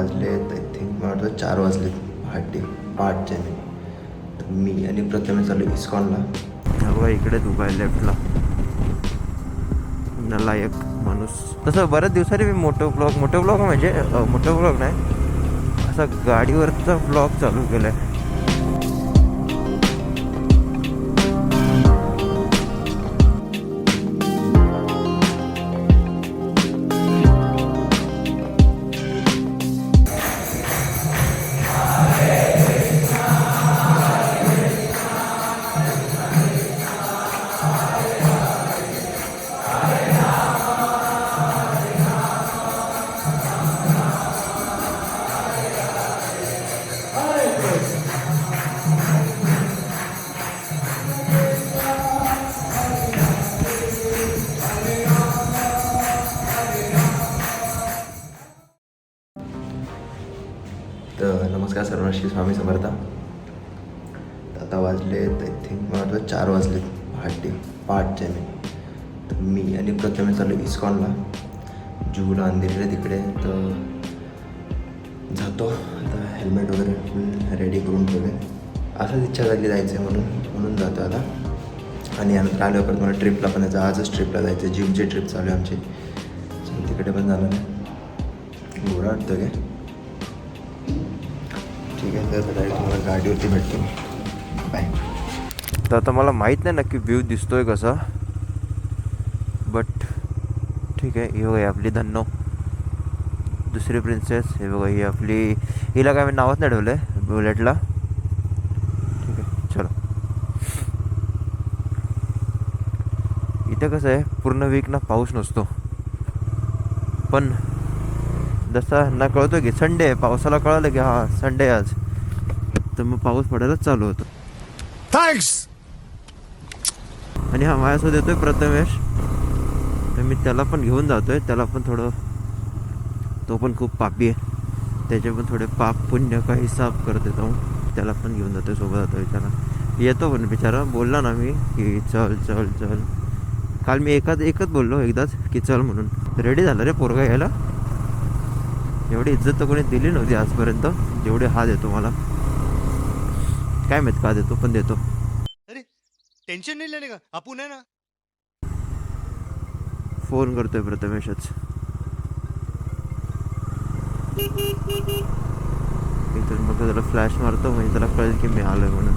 वाजलेत I think मला वाटतं 4 वाजलेत पहाटे. तर मी आणि प्रथमेश चालू इस्कॉनला. बघा इकडे उभा आहे लेफ्टला नालायक माणूस. तसं बऱ्याच दिवसांनी मी मोठं ब्लॉग म्हणजे मोठं ब्लॉग नाही, असा गाडीवरचा ब्लॉग चालू केला आहे. तर नमस्कार सर्वांना, श्री स्वामी समर्थ. आता वाजलेत आय थिंक मला वाटतं 4 वाजलेत पहाटे. तर मी आणि प्रथमेश चालू इस्कॉनला, जुहूला अंधेरीला तिकडे. तर जातो आता, हेल्मेट वगैरे फुल रेडी करून ठेवले. असंच इच्छा झाली जायचं आहे म्हणून जातो आता. आणि यानंतर आल्यावर परत मला ट्रिपला पण जायचं. आजच ट्रिपला जायचं, जिमची ट्रिप चालू आहे आमची. तिकडे पण जाणार आहे. घोडा वाटतं काय, ठीक आहे. तर डायरेक्ट मला गाडीवरती भेटतो. बाय. तर आता मला माहीत नाही नक्की व्ह्यू दिसतोय कसा, बट ठीक आहे. ही बघा आपली धन्नो, दुसरी प्रिन्सेस. हे बघा ही आपली, हिला काय मी नावच नाही ठेवलं आहे, बुलेटला. ठीक आहे, चलो. इथे कसं आहे, पूर्ण वीक ना पाऊस नसतो, पण जसा ना कळतो की संडे आहे, पावसाला कळलं की हा संडे आज, तर मग पाऊस पडायलाच चालू होतो. थँक्स. आणि हा माझ्यासोबत येतोय प्रथमेश, तर मी त्याला पण घेऊन जातोय. त्याला पण थोडं, तो पण खूप पापी आहे, त्याचे पण थोडे पाप पुण्य का हिसाब करत येतो. त्याला पण घेऊन जातोय, सोबत जातो. बिचारा येतो पण, बिचारा बोलला ना मी की चल चल चल. काल मी एकच बोललो एकदाच की चल म्हणून. रेडी झालं रे पोरगा यायला. एवढी इज्जत तर कोणी दिली नव्हती आजपर्यंत जेवढी हा देतो मला. काय माहित का देतो, पण देतो. अरे टेन्शन नाही लेने का, आपण आहे ना. फोन करतोय प्रथमेशच. इथून मग त्याला फ्लॅश मारतो, म्हणजे त्याला कळेल की मी आलोय म्हणून.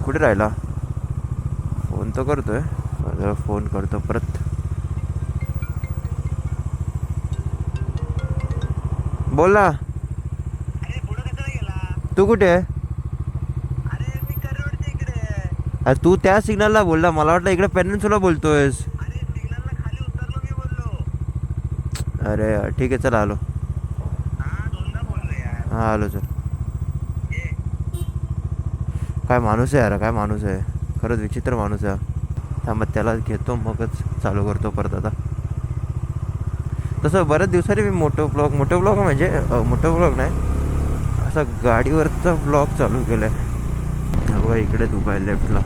कुठे राहिला, फोन तर करतोय, जरा फोन करतो परत. बोल ना. तू कुठे आहे? अरे तू त्या सिग्नलला बोलला, मला वाटलं इकडे पेनिन्सुला बोलतोयस. अरे ठीक आहे, चल आलो. हा आलो, चल. काय माणूस आहे यार, काय माणूस आहे, खरंच विचित्र माणूस आहे. थांबत त्याला घेतो, मगच चालू करतो परत आता. तसं बऱ्याच दिवसांनी मी मोठं ब्लॉग म्हणजे मोठं ब्लॉग नाही, असा गाडीवरचा ब्लॉग चालू केला आहे. बघा इकडे उभा आहे लेफ्टला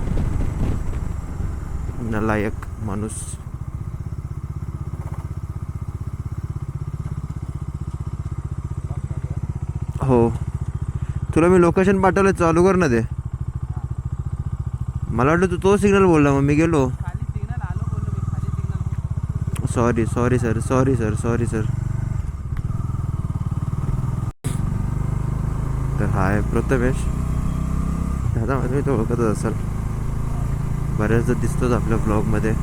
नालायक माणूस. हो, तुला मी लोकेशन पाठवलं, चालू कर ना ते. मला वाटलं तू तो सिग्नल बोलला, मग मी गेलो. Sorry sir. तर हा आहे प्रथमेश दादा, मी तो ओळखतच असाल, बऱ्याचदा दिसतोच आपल्या ब्लॉगमध्ये.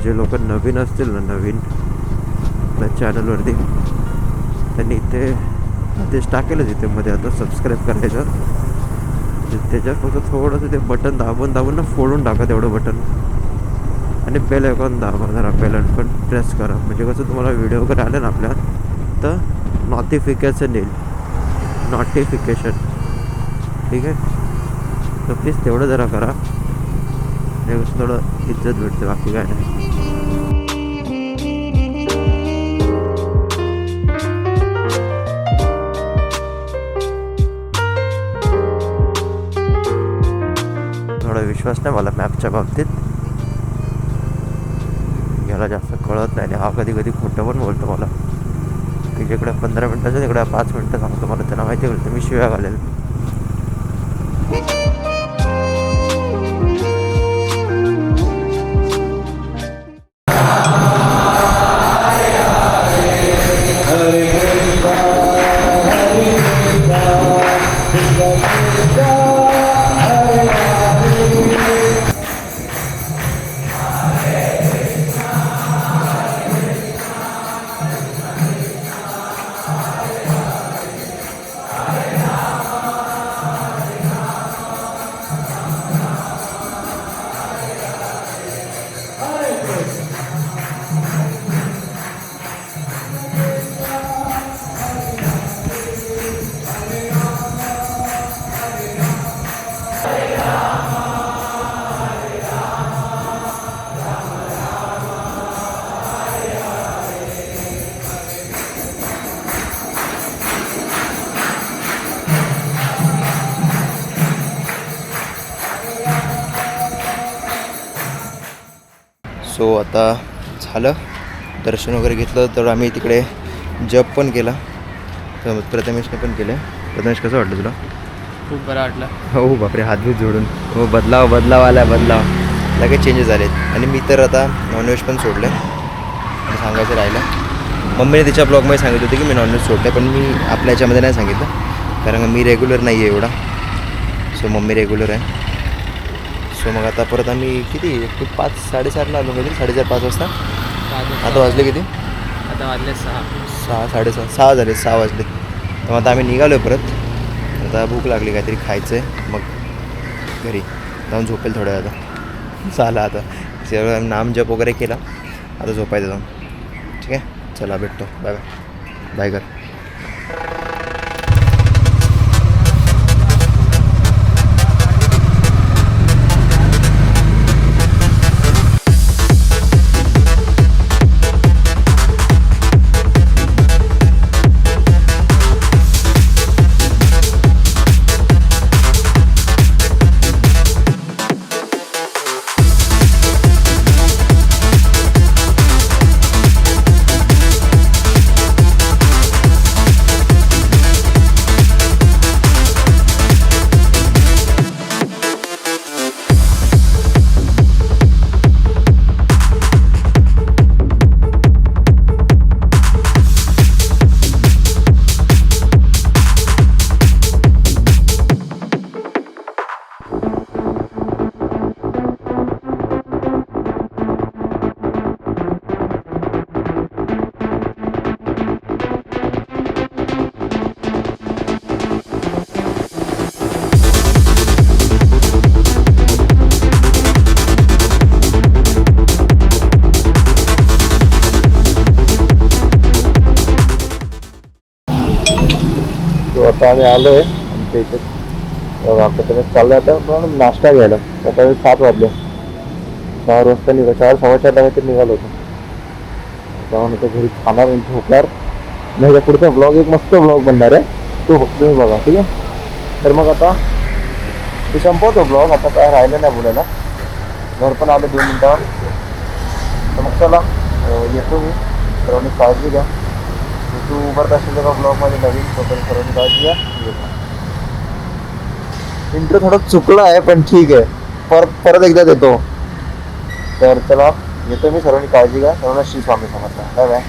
जे लोक नवीन असतील ना, नवीन आपल्या चॅनलवरती, त्यांनी इथे आदेश टाकेलच इथे मध्ये आता सबस्क्राईब करायचं. त्याच्यावर फक्त थोडंसं ते बटन दाबून दाबून ना फोडून टाका तेवढं बटन. आणि बेल आयकॉन दाबा जरा, बेल आयकॉन प्रेस करा, म्हणजे कसं तुम्हाला व्हिडिओ वगैरे आले ना आपल्या तर नोटिफिकेशन येईल, नोटिफिकेशन. ठीक आहे, तर प्लीज तेवढं जरा करा, थोडं इज्जत भेटते, बाकी काय नाही. थोडा विश्वास नाही मला मॅपच्या बाबतीत, याला जास्त कळत नाही. हा कधी कधी खोटं पण बोलतो मला, की जिकडे 15 मिनटाचं तिकडे 5 मिनटं सांगतो मला. त्यांना माहिती होतं मी शिव्या घालेल. सो आता झालं, दर्शन वगैरे घेतलं, तर आम्ही तिकडे जप पण केला, तर प्रथमेशने पण केलं. प्रथमेश, कसं वाटलं तुला? खूप बरं वाटलं. हो बापरे, हातबीत जोडून. हो, बदलाव आला, लगेच चेंजेस झालेत. आणि मी तर आता नॉनव्हेज पण सोडलं आणि सांगायचं राहिलं. मम्मीने तिच्या ब्लॉगमध्ये सांगितलं होतं की मी नॉनव्हेज सोडलं, पण मी आपल्या याच्यामध्ये नाही सांगितलं, कारण मी रेग्युलर नाही आहे एवढा. सो मम्मी रेग्युलर आहे. सो मग आता परत आम्ही किती 5-4:30ला आलो कधी, 4:30-5 वाजता. आता वाजले किती? आता वाजले 6 झाले, 6 वाजले. तर आता आम्ही निघालो आहे परत. आता भूक लागली, काहीतरी खायचं आहे, मग घरी जाऊन झोपेल थोड्या वेळ. आता झालं, आता सगळं नामजप वगैरे केला, आता झोपायचं जाऊन. ठीक आहे, चला भेटतो, बाय बाय कर. तो आता आम्ही आलो आहे आमच्या इथे. आता तुम्ही चाललं आता पण नाश्ता घ्यायला. आता 7 वाजले, 4 वाजता निघा, 4-4:15 काहीतरी निघालो होतो. जाऊन आता घरी खाणार आणि झोपणार. नाही का, पुढचा ब्लॉग एक मस्त ब्लॉग बनणार आहे, तो फक्त तुम्ही बघा. ठीक आहे, तर मग आता ते संपवतो ब्लॉग. आता काय राहिलं नाही बोलायला, घर पण आलं 2 मिनिटावर. तर मग चला येतो मी, सर्वांनी काळजी घ्या. तू उभरत असेल का ब्लॉगमध्ये नवीन, तोपर्यंत सर्वांनी काळजी घ्या. इंट्रो थोडं चुकलं आहे, पण ठीक आहे, परत एकदा देतो. तर चला येतो मी, सर्वांनी काळजी घ्या. सर्वांना श्री स्वामी समर्थ. Bye bye.